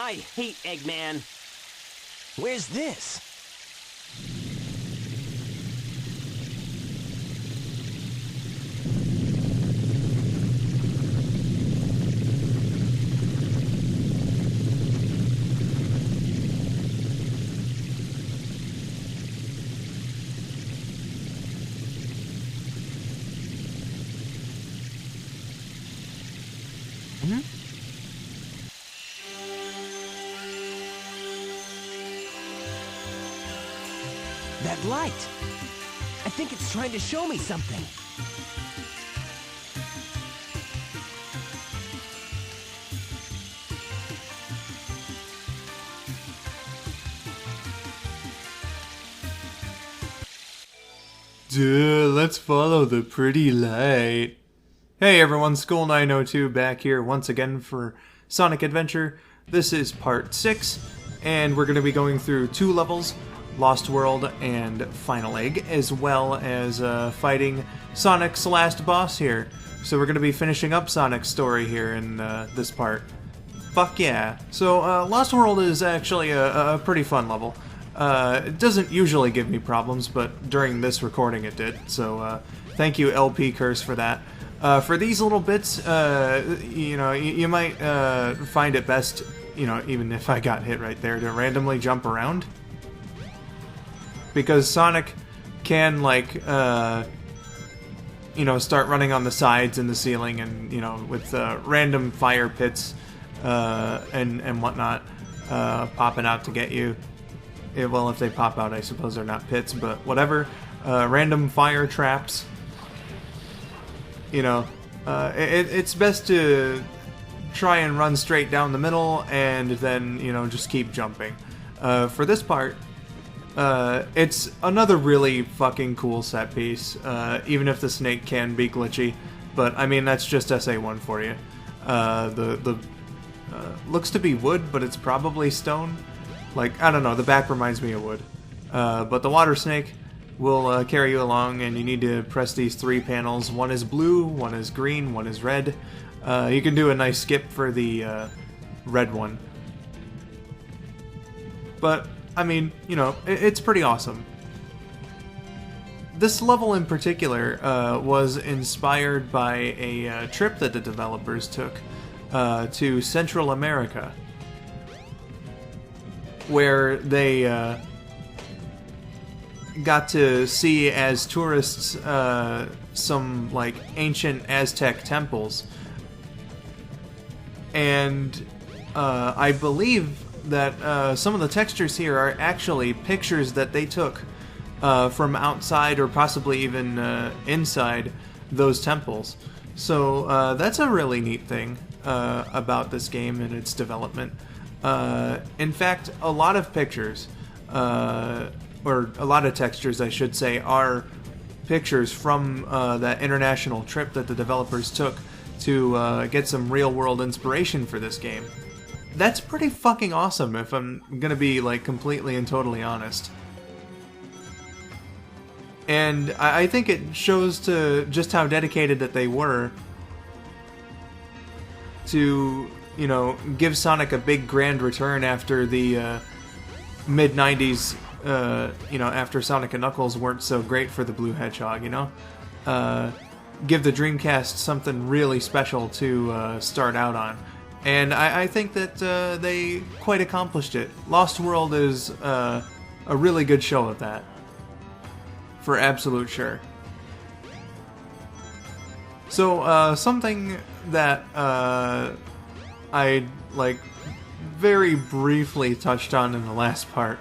I hate Eggman. Where's this? That light! I think it's trying to show me something. Duh, let's follow the pretty light. Hey everyone, Skull 902 back here once again for Sonic Adventure. This is part 6, and we're going to be going through 2 levels, Lost World and Final Egg, as well as fighting Sonic's last boss here. So we're going to be finishing up Sonic's story here in this part. Fuck yeah. So Lost World is actually a pretty fun level. It doesn't usually give me problems, but during this recording it did. So thank you LP Curse for that. For these little bits, you know, you might find it best, you know, even if I got hit right there, to randomly jump around. Because Sonic can, like, you know, start running on the sides and the ceiling and, you know, with random fire pits and whatnot popping out to get you. Well, if they pop out, I suppose they're not pits, but whatever. Random fire traps. You know, it's best to try and run straight down the middle and then, you know, just keep jumping. For this part, it's another really fucking cool set piece, even if the snake can be glitchy. But, I mean, that's just SA1 for you. The looks to be wood, but it's probably stone. Like, I don't know, the back reminds me of wood. But the water snake will carry you along, and you need to press these 3 panels. One is blue, one is green, one is red. You can do a nice skip for the red one. But, I mean, you know, it's pretty awesome. This level in particular was inspired by a trip that the developers took to Central America, where they got to see as tourists some, like, ancient Aztec temples. And I believe that some of the textures here are actually pictures that they took from outside or possibly even inside those temples. So that's a really neat thing about this game and its development. In fact, a lot of pictures, or a lot of textures I should say, are pictures from that international trip that the developers took to get some real-world inspiration for this game. That's pretty fucking awesome, if I'm gonna be, like, completely and totally honest. And I think it shows to just how dedicated that they were to, you know, give Sonic a big grand return after the mid-90s, you know, after Sonic and Knuckles weren't so great for the Blue Hedgehog, you know? Give the Dreamcast something really special to start out on. And I think that they quite accomplished it. Lost World is a really good show of that. For absolute sure. So, something that I, like, very briefly touched on in the last part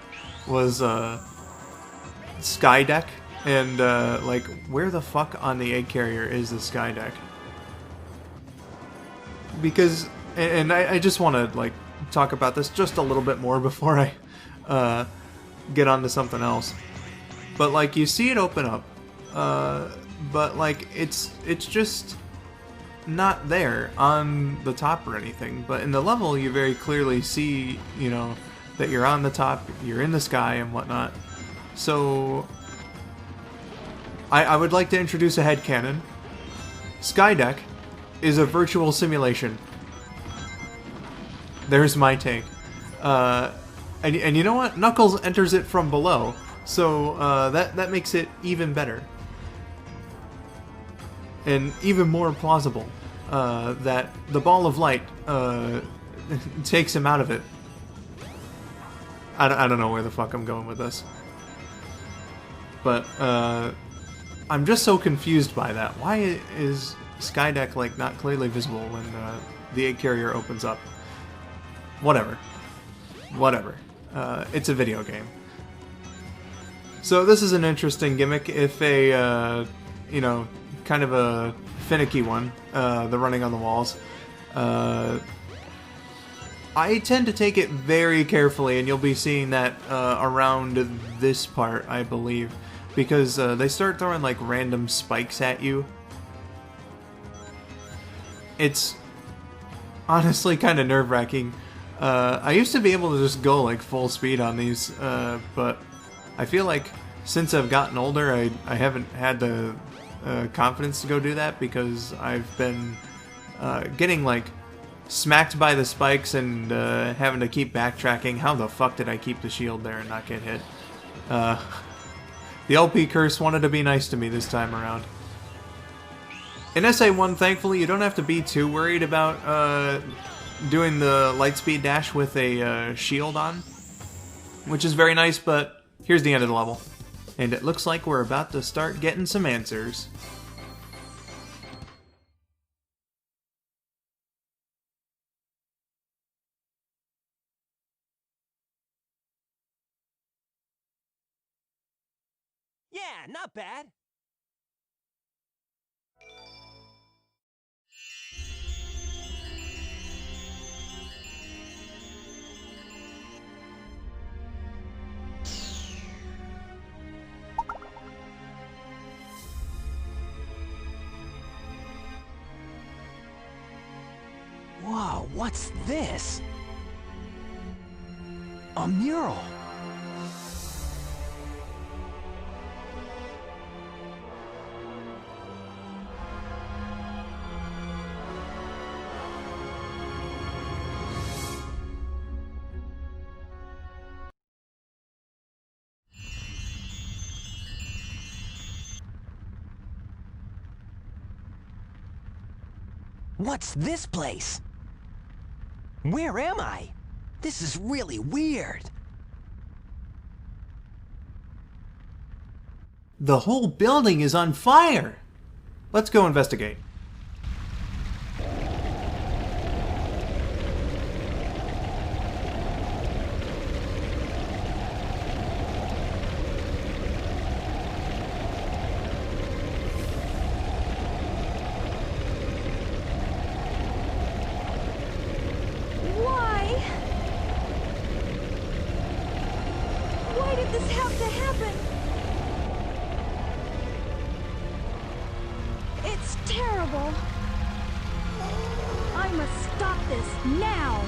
was Sky Deck. And, like, where the fuck on the egg carrier is the Sky Deck? Because... And I just want to, like, talk about this just a little bit more before I get on to something else. But, like, you see it open up, but, like, it's just not there on the top or anything. But in the level, you very clearly see, you know, that you're on the top, you're in the sky and whatnot. So, I would like to introduce a headcanon. Sky Deck is a virtual simulation. There's my take. And you know what? Knuckles enters it from below, so that makes it even better. And even more plausible that the ball of light takes him out of it. I don't know where the fuck I'm going with this. But I'm just so confused by that. Why is Skydeck like not clearly visible when the egg carrier opens up? Whatever. It's a video game. So this is an interesting gimmick, if a, you know, kind of a finicky one, the running on the walls. I tend to take it very carefully, and you'll be seeing that around this part, I believe, because they start throwing like random spikes at you. It's honestly kind of nerve-wracking. I used to be able to just go like full speed on these, but I feel like since I've gotten older, I haven't had the confidence to go do that, because I've been getting like smacked by the spikes and having to keep backtracking. How the fuck did I keep the shield there and not get hit? The LP curse wanted to be nice to me this time around. In SA1, thankfully, you don't have to be too worried about doing the lightspeed dash with a shield on, which is very nice, but here's the end of the level. And it looks like we're about to start getting some answers. Yeah, not bad. Whoa, what's this? A mural. What's this place? Where am I? This is really weird. The whole building is on fire! Let's go investigate. Why did this have to happen? It's terrible. I must stop this now.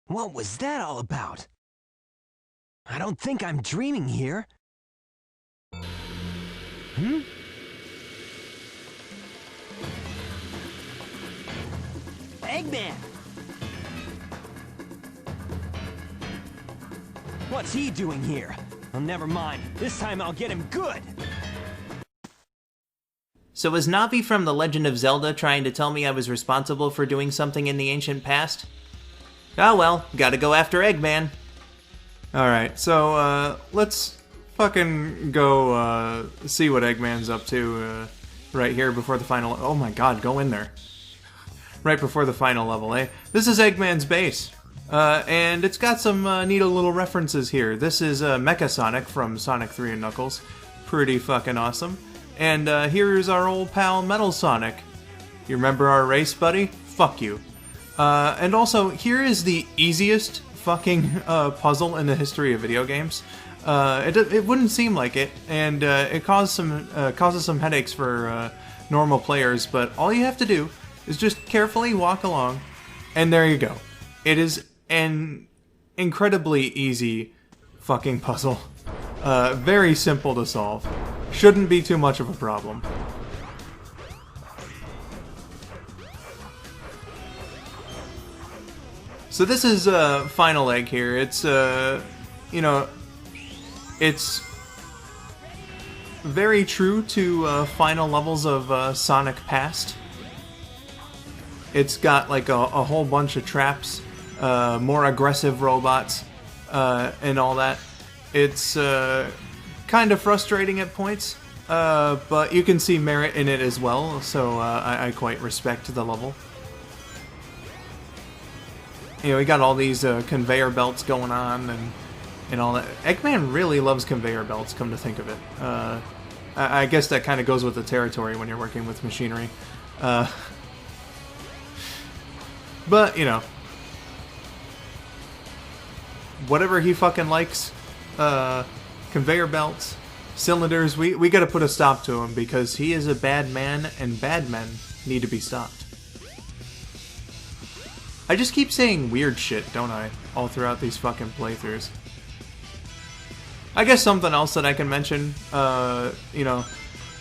What was that all about? I don't think I'm dreaming here. Hmm? Eggman! What's he doing here? Well, never mind. This time I'll get him good! So is Navi from The Legend of Zelda trying to tell me I was responsible for doing something in the ancient past? Oh well, gotta go after Eggman. Alright, so let's fucking go see what Eggman's up to right here before the final... Oh my god, go in there. Right before the final level, eh? This is Eggman's base. And it's got some neat little references here. This is Mecha Sonic from Sonic 3 and Knuckles. Pretty fucking awesome. And here's our old pal Metal Sonic. You remember our race, buddy? Fuck you. And also, here is the easiest fucking puzzle in the history of video games. It wouldn't seem like it, and it causes some headaches for normal players, but all you have to do is just carefully walk along And there you go. It is an incredibly easy fucking puzzle. Very simple to solve. Shouldn't be too much of a problem. So this is Final Egg here. It's, you know, it's very true to final levels of Sonic Past. It's got like a whole bunch of traps, more aggressive robots, and all that. It's kind of frustrating at points, but you can see merit in it as well, so I quite respect the level. You know, we got all these conveyor belts going on and all that. Eggman really loves conveyor belts, come to think of it. I guess that kind of goes with the territory when you're working with machinery. But, you know, whatever he fucking likes, conveyor belts, cylinders, we gotta put a stop to him because he is a bad man and bad men need to be stopped. I just keep saying weird shit, don't I? All throughout these fucking playthroughs. I guess something else that I can mention, you know,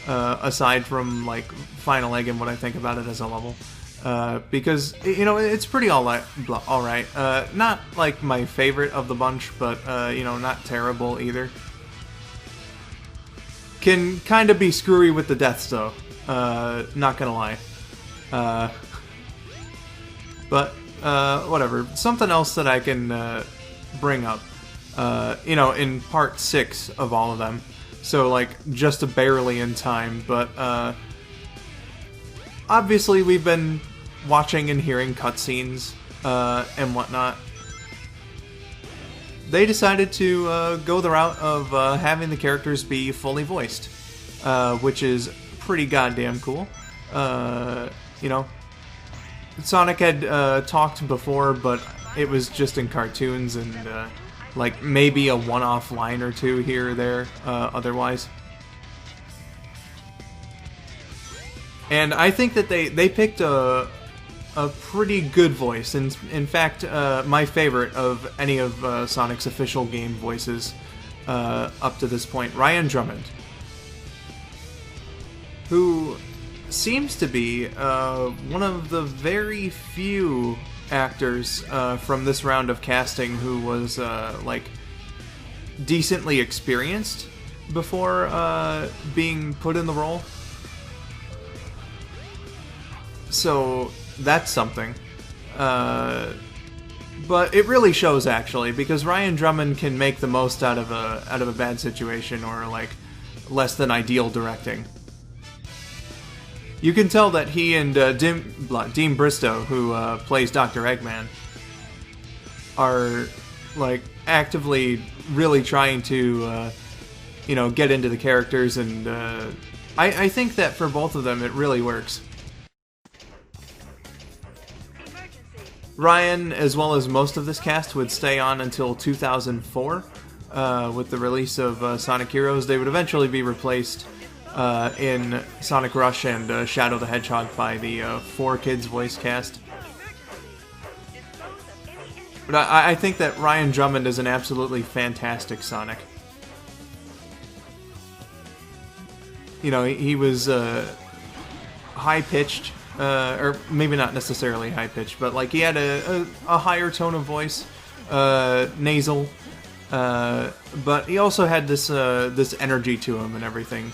aside from, like, Final Egg and what I think about it as a level. Because, you know, it's pretty alright. Not, like, my favorite of the bunch, but, you know, not terrible either. Can kind of be screwy with the deaths, though. Not gonna lie. But, whatever. Something else that I can bring up, you know, in part 6 of all of them. So, like, just barely in time, but, obviously we've been watching and hearing cutscenes, and whatnot. They decided to go the route of having the characters be fully voiced, which is pretty goddamn cool. You know, Sonic had talked before, but it was just in cartoons and like maybe a one-off line or two here or there otherwise. And I think that they picked a pretty good voice. And in fact, my favorite of any of Sonic's official game voices up to this point, Ryan Drummond, who seems to be one of the very few actors from this round of casting who was like decently experienced before being put in the role. So that's something. But it really shows, actually, because Ryan Drummond can make the most out of a bad situation or like less than ideal directing. You can tell that he and Dean Bristow, who plays Dr. Eggman, are like actively really trying to you know, get into the characters, and I think that for both of them it really works. Ryan, as well as most of this cast, would stay on until 2004. With the release of Sonic Heroes, they would eventually be replaced in Sonic Rush and Shadow the Hedgehog by the 4Kids voice cast. But I think that Ryan Drummond is an absolutely fantastic Sonic. You know, he was high-pitched, or maybe not necessarily high-pitched, but like he had a higher tone of voice, nasal, but he also had this this energy to him and everything.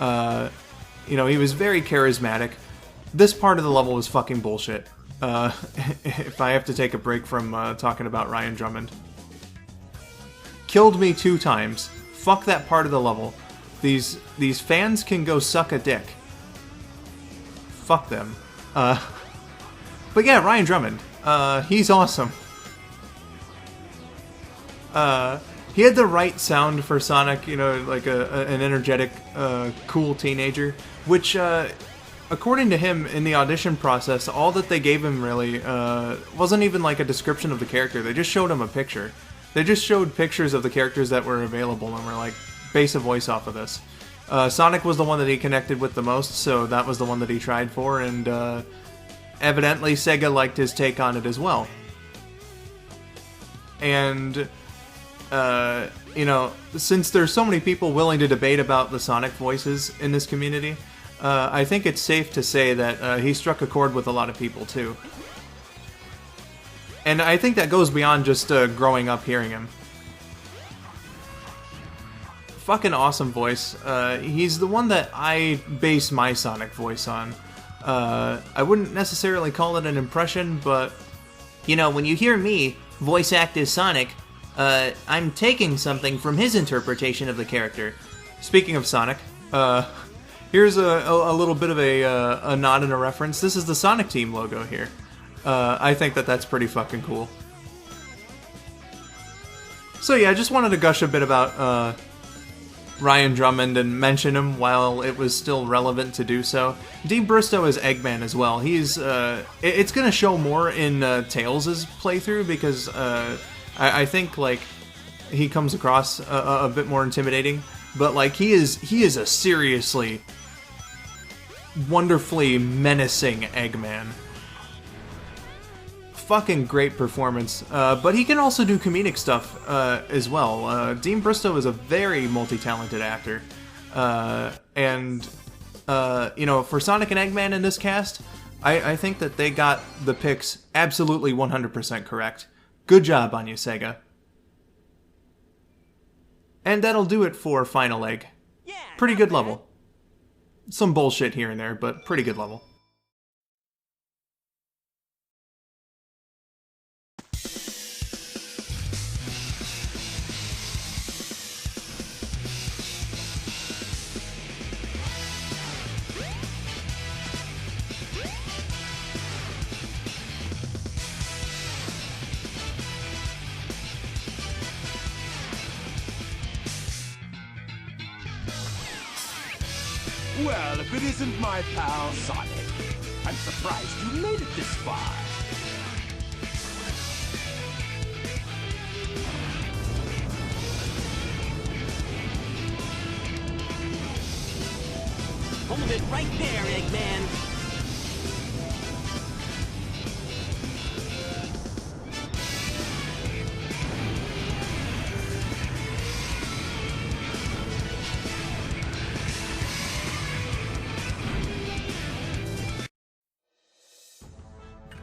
You know, he was very charismatic. This part of the level was fucking bullshit. If I have to take a break from talking about Ryan Drummond. Killed me 2 times. Fuck that part of the level. These fans can go suck a dick. Fuck them. But yeah, Ryan Drummond. He's awesome. He had the right sound for Sonic, you know, like an energetic, cool teenager, which, according to him, in the audition process, all that they gave him really wasn't even like a description of the character. They just showed him a picture. They just showed pictures of the characters that were available and were like, base a voice off of this. Sonic was the one that he connected with the most, so that was the one that he tried for, and evidently Sega liked his take on it as well. And, you know, since there's so many people willing to debate about the Sonic voices in this community, I think it's safe to say that he struck a chord with a lot of people, too. And I think that goes beyond just growing up hearing him. Fucking awesome voice. He's the one that I base my Sonic voice on. I wouldn't necessarily call it an impression, but... You know, when you hear me voice act as Sonic, I'm taking something from his interpretation of the character. Speaking of Sonic, here's a little bit of a nod and a reference. This is the Sonic Team logo here. I think that that's pretty fucking cool. So yeah, I just wanted to gush a bit about Ryan Drummond and mention him while it was still relevant to do so. Dean Bristow is Eggman as well. He's it's gonna show more in Tails' playthrough because I think like he comes across a bit more intimidating, but like he is a seriously wonderfully menacing Eggman. Fucking great performance, but he can also do comedic stuff as well. Dean Bristow is a very multi-talented actor, and you know, for Sonic and Eggman in this cast, I think that they got the picks absolutely 100% correct. Good job on you, Sega. And that'll do it for Final Egg. Pretty good level. Some bullshit here and there, but pretty good level. Well, if it isn't my pal Sonic, I'm surprised you made it this far. Hold it right there, Eggman.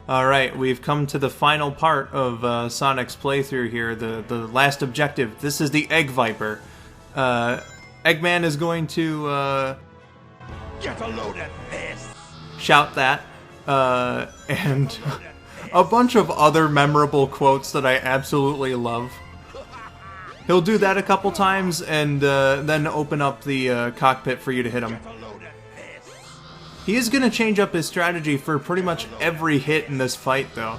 Alright, we've come to the final part of Sonic's playthrough here, the last objective. This is the Egg Viper. Eggman is going to Get a load of this! shout that, and a bunch of other memorable quotes that I absolutely love. He'll do that a couple times and then open up the cockpit for you to hit him. He is going to change up his strategy for pretty much every hit in this fight, though.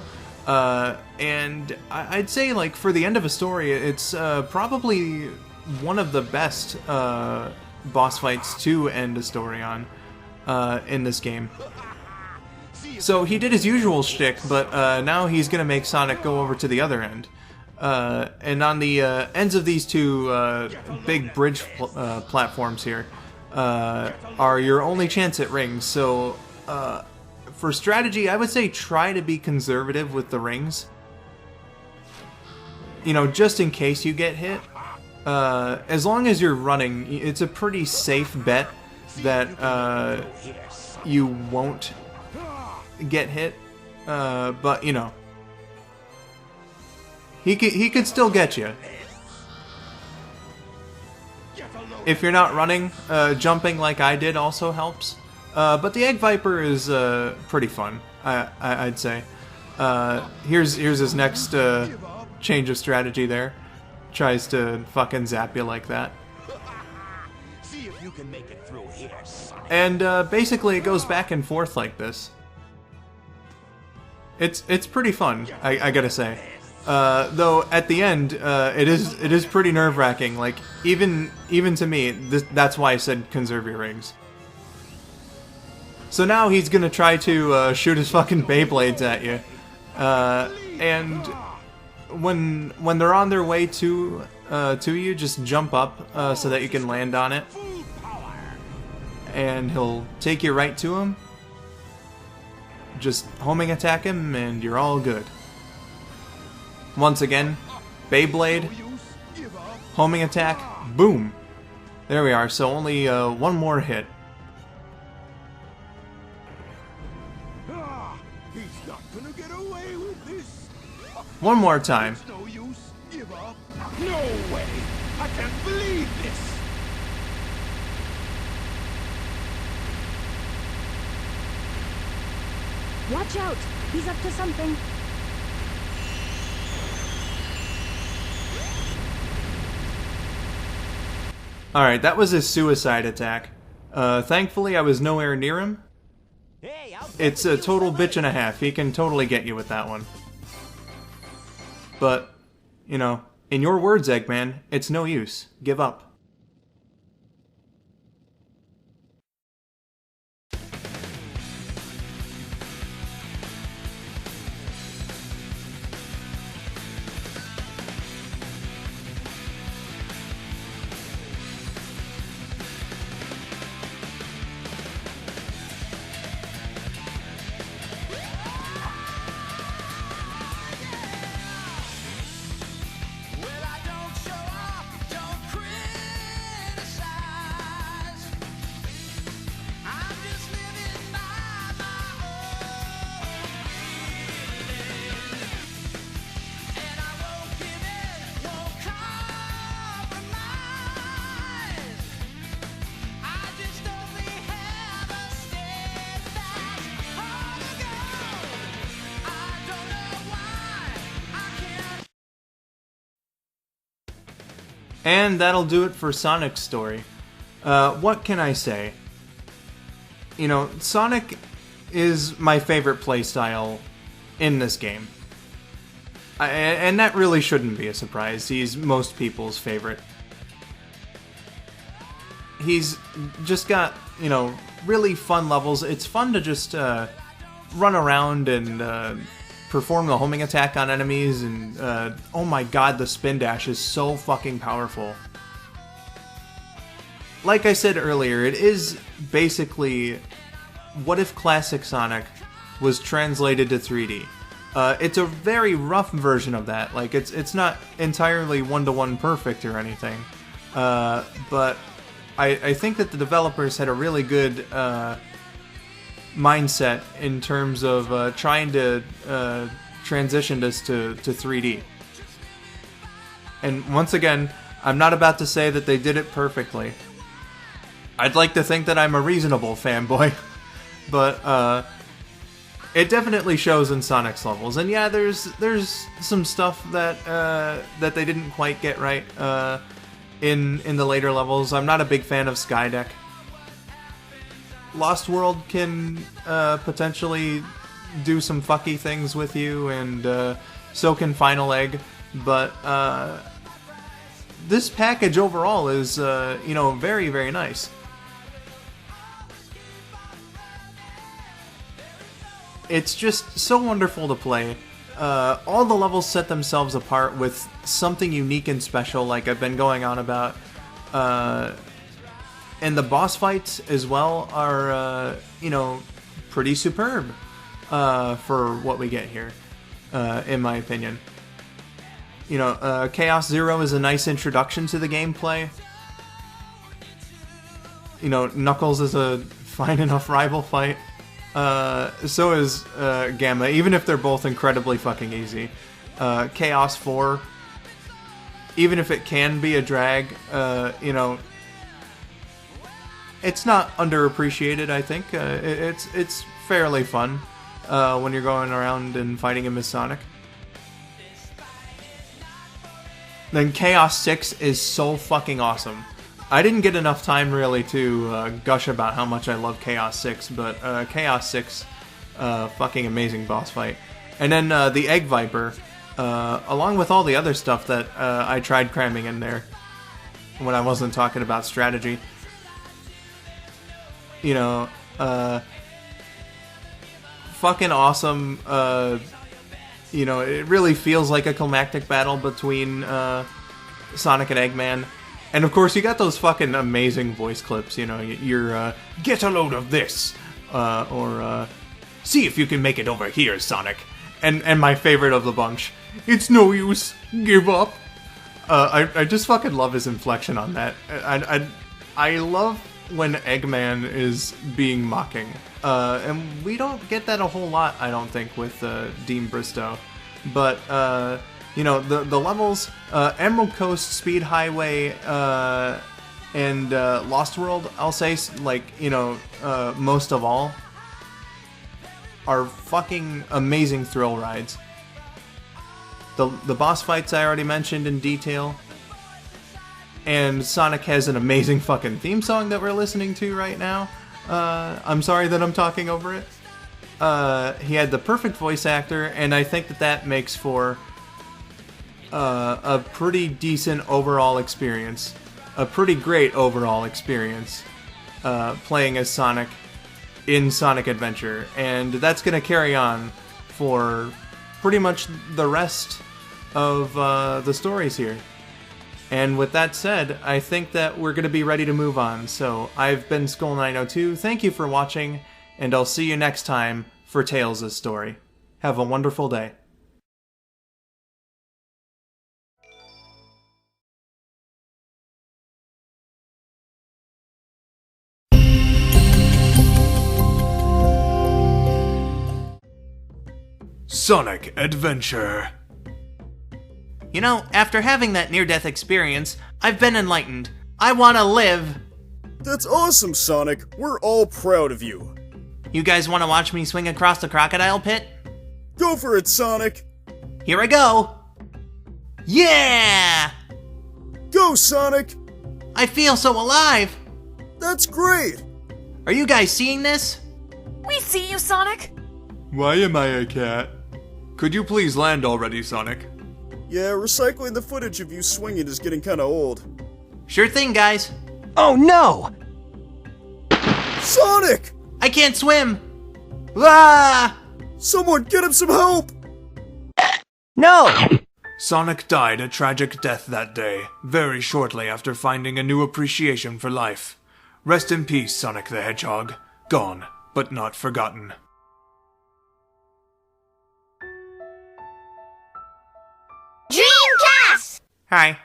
And I'd say, like, for the end of a story, it's probably one of the best boss fights to end a story on in this game. So he did his usual shtick, but now he's going to make Sonic go over to the other end. And on the ends of these two big bridge platforms here, are your only chance at rings. So for strategy, I would say try to be conservative with the rings. You know, just in case you get hit. As long as you're running, it's a pretty safe bet that you won't get hit. But, you know, he could still get you. If you're not running, jumping like I did also helps. But the Egg Viper is pretty fun, I'd say. Here's his next change of strategy there. Tries to fucking zap you like that. See if you can make it through here, Sonic. And basically it goes back and forth like this. It's pretty fun, I gotta say. Though at the end, it is pretty nerve-wracking. Like even to me, that's why I said conserve your rings. So now he's gonna try to shoot his fucking Beyblades at you, and when they're on their way to you, just jump up so that you can land on it, and he'll take you right to him. just homing attack him and you're all good. Once again, Beyblade, homing attack, boom. There we are, so only one more hit. He's not gonna get away with this. One more time. It's no use. Give up. No way. I can't believe this. Watch out! He's up to something. Alright, that was his suicide attack. Thankfully, I was nowhere near him. It's a total bitch and a half. He can totally get you with that one. But, you know, in your words, Eggman, it's no use. Give up. And that'll do it for Sonic's story. What can I say? You know, Sonic is my favorite playstyle in this game. And that really shouldn't be a surprise. He's most people's favorite. He's just got, you know, really fun levels. It's fun to just run around and perform the homing attack on enemies, and oh my god, the spin dash is so fucking powerful. Like I said earlier, it is basically what if classic Sonic was translated to 3D. It's a very rough version of that. Like, it's not entirely one-to-one perfect or anything, but I think that the developers had a really good mindset in terms of trying to transition this to 3D. And once again, I'm not about to say that they did it perfectly. I'd like to think that I'm a reasonable fanboy, but it definitely shows in Sonic's levels. And yeah, there's some stuff that that they didn't quite get right in the later levels. I'm not a big fan of Skydeck. Lost World can potentially do some fucky things with you, and so can Final Egg, but this package overall is, you know, very, very nice. It's just so wonderful to play. All the levels set themselves apart with something unique and special, like I've been going on about. And the boss fights as well are, you know, pretty superb for what we get here, in my opinion. You know, Chaos Zero is a nice introduction to the gameplay. You know, Knuckles is a fine enough rival fight. So is Gamma, even if they're both incredibly fucking easy. Chaos 4, even if it can be a drag, you know, it's not underappreciated, I think. It's fairly fun when you're going around and fighting him as Sonic. Then Chaos 6 is so fucking awesome. I didn't get enough time really to gush about how much I love Chaos 6, but Chaos 6, fucking amazing boss fight. And then the Egg Viper, along with all the other stuff that I tried cramming in there when I wasn't talking about strategy. You know, fucking awesome. You know, it really feels like a climactic battle between Sonic and Eggman. And of course, you got those fucking amazing voice clips. You know, you're get a load of this, or See if you can make it over here, Sonic. And my favorite of the bunch, it's no use, give up. I just fucking love his inflection on that. I love when Eggman is being mocking. And we don't get that a whole lot, I don't think, with Dean Bristow. But, you know, the levels, Emerald Coast, Speed Highway, and Lost World, I'll say, like, you know, most of all, are fucking amazing thrill rides. The boss fights I already mentioned in detail. And Sonic has an amazing fucking theme song that we're listening to right now. I'm sorry that I'm talking over it. He had the perfect voice actor, and I think that makes for a pretty decent overall experience. A pretty great overall experience playing as Sonic in Sonic Adventure. And that's going to carry on for pretty much the rest of the stories here. And with that said, I think that we're going to be ready to move on. So I've been Skull902, thank you for watching, and I'll see you next time for Tails' story. Have a wonderful day. Sonic Adventure. You know, after having that near-death experience, I've been enlightened. I want to live. That's awesome, Sonic. We're all proud of you. You guys want to watch me swing across the crocodile pit? Go for it, Sonic. Here I go. Yeah! Go, Sonic. I feel so alive. That's great. Are you guys seeing this? We see you, Sonic. Why am I a cat? Could you please land already, Sonic? Yeah, recycling the footage of you swinging is getting kinda old. Sure thing, guys. Oh no! Sonic! I can't swim. Ah! Someone get him some help! No! Sonic died a tragic death that day, very shortly after finding a new appreciation for life. Rest in peace, Sonic the Hedgehog. Gone, but not forgotten. Dreamcast! Hi.